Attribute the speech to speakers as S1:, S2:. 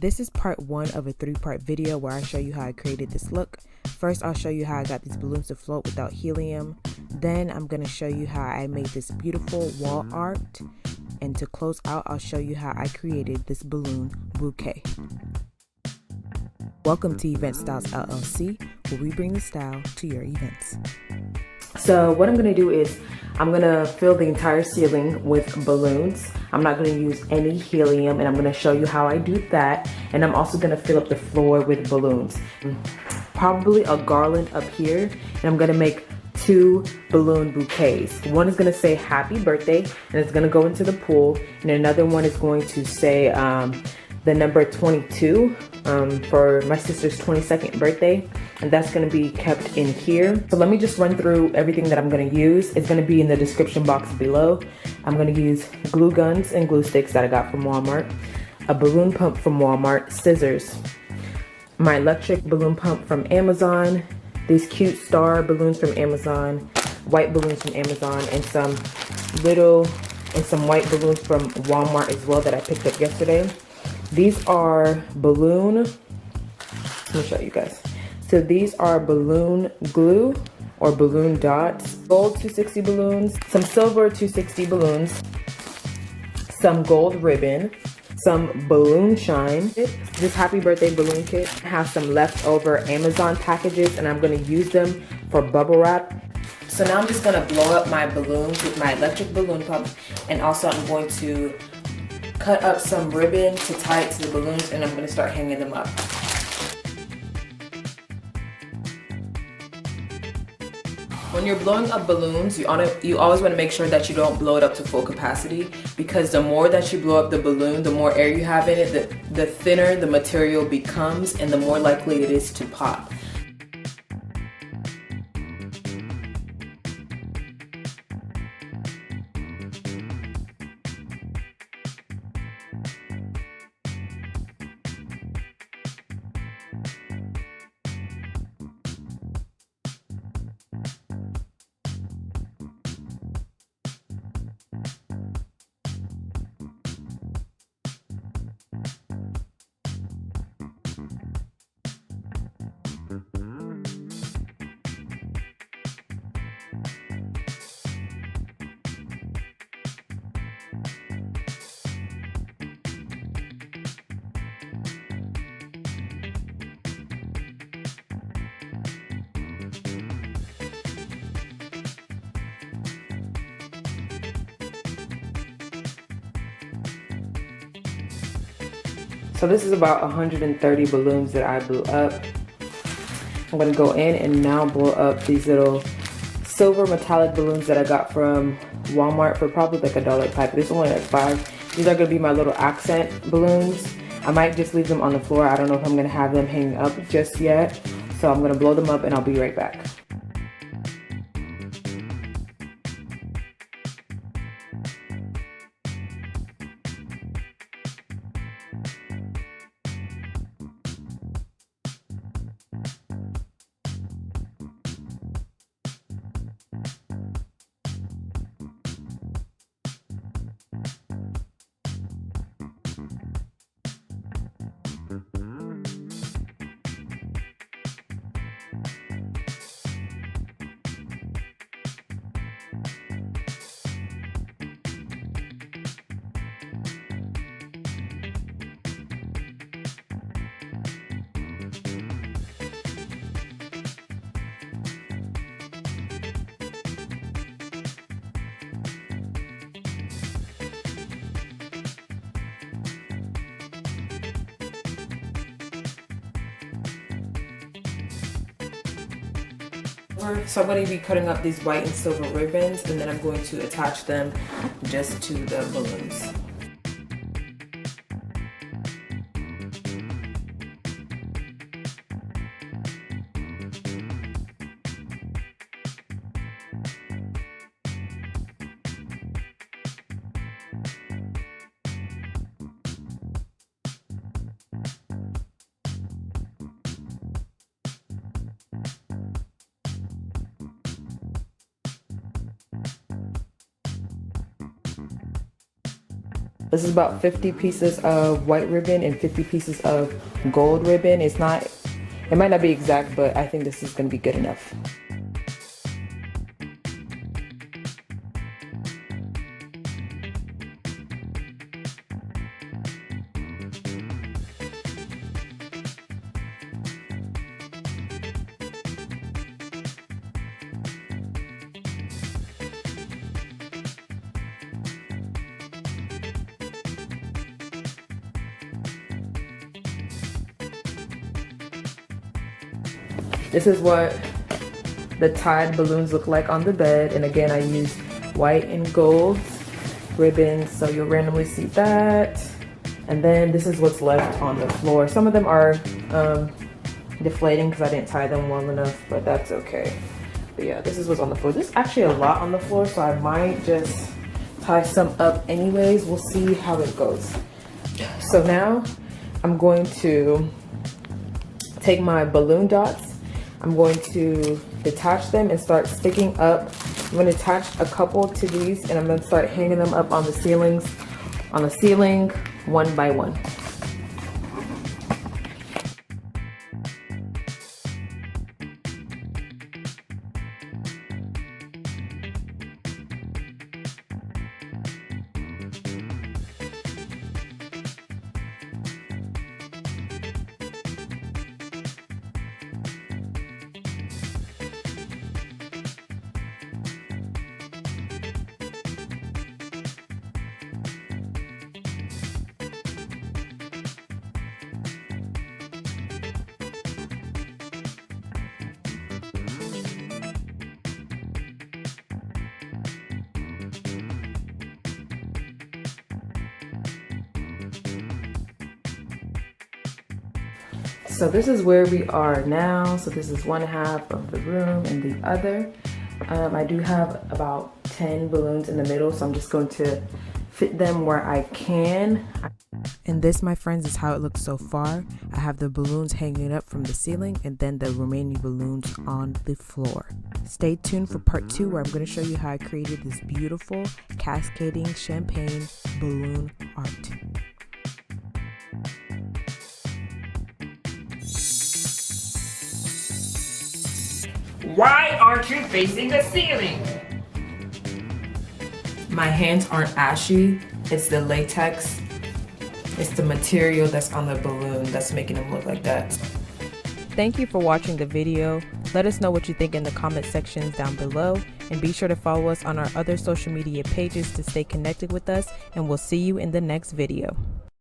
S1: This is part one of a 3-part video where I show you how I created this look. First, I'll show you how I got these balloons to float without helium. Then I'm going to show you how I made this beautiful wall art. And to close out, I'll show you how I created this balloon bouquet. Welcome to Event Styles LLC, where we bring the style to your events. So what I'm going to do is I'm going to fill the entire ceiling with balloons. I'm not going to use any helium, and I'm going to show you how I do that. And I'm also going to fill up the floor with balloons. Probably a garland up here, and I'm going to make 2 balloon bouquets. One is going to say happy birthday, and it's going to go into the pool. And another one is going to say the number 22 for my sister's 22nd birthday. And that's going to be kept in here. So let me just run through everything that I'm going to use. It's going to be in the description box below. I'm going to use glue guns and glue sticks that I got from Walmart, a balloon pump from Walmart, scissors, my electric balloon pump from Amazon, these cute star balloons from Amazon, white balloons from Amazon, and some white balloons from Walmart as well that I picked up yesterday. These are balloon, let me show you guys. So these are balloon glue or balloon dots, gold 260 balloons, some silver 260 balloons, some gold ribbon, some balloon shine. This happy birthday balloon kit has some leftover Amazon packages, and I'm going to use them for bubble wrap. So now I'm just going to blow up my balloons with my electric balloon pump, and also I'm going to cut up some ribbon to tie it to the balloons, and I'm going to start hanging them up. When you're blowing up balloons, you always want to make sure that you don't blow it up to full capacity, because the more that you blow up the balloon, the more air you have in it, the thinner the material becomes, and the more likely it is to pop. So this is about 130 balloons that I blew up. I'm gonna go in and now blow up these little silver metallic balloons that I got from Walmart for probably like $1 a pipe. This one at 5. These are gonna be my little accent balloons. I might just leave them on the floor. I don't know if I'm gonna have them hanging up just yet. So I'm gonna blow them up and I'll be right back. So I'm going to be cutting up these white and silver ribbons, and then I'm going to attach them just to the balloons. This is about 50 pieces of white ribbon and 50 pieces of gold ribbon. It might not be exact, but I think this is gonna be good enough. This is what the tied balloons look like on the bed. And again, I used white and gold ribbons, so you'll randomly see that. And then this is what's left on the floor. Some of them are deflating because I didn't tie them well enough, but that's okay. But yeah, this is what's on the floor. There's actually a lot on the floor, so I might just tie some up anyways. We'll see how it goes. So now I'm going to take my balloon dots. I'm going to detach them and start sticking up. I'm going to attach a couple to these and I'm going to start hanging them up on the ceiling one by one. So this is where we are now. So this is one half of the room and the other. I do have about 10 balloons in the middle, so I'm just going to fit them where I can. And this, my friends, is how it looks so far. I have the balloons hanging up from the ceiling and then the remaining balloons on the floor. Stay tuned for part 2 where I'm going to show you how I created this beautiful cascading champagne balloon art.
S2: Why aren't you facing the ceiling?
S1: My hands aren't ashy, it's the latex. It's the material that's on the balloon that's making them look like that. Thank you for watching the video. Let us know what you think in the comment sections down below, and be sure to follow us on our other social media pages to stay connected with us, and we'll see you in the next video.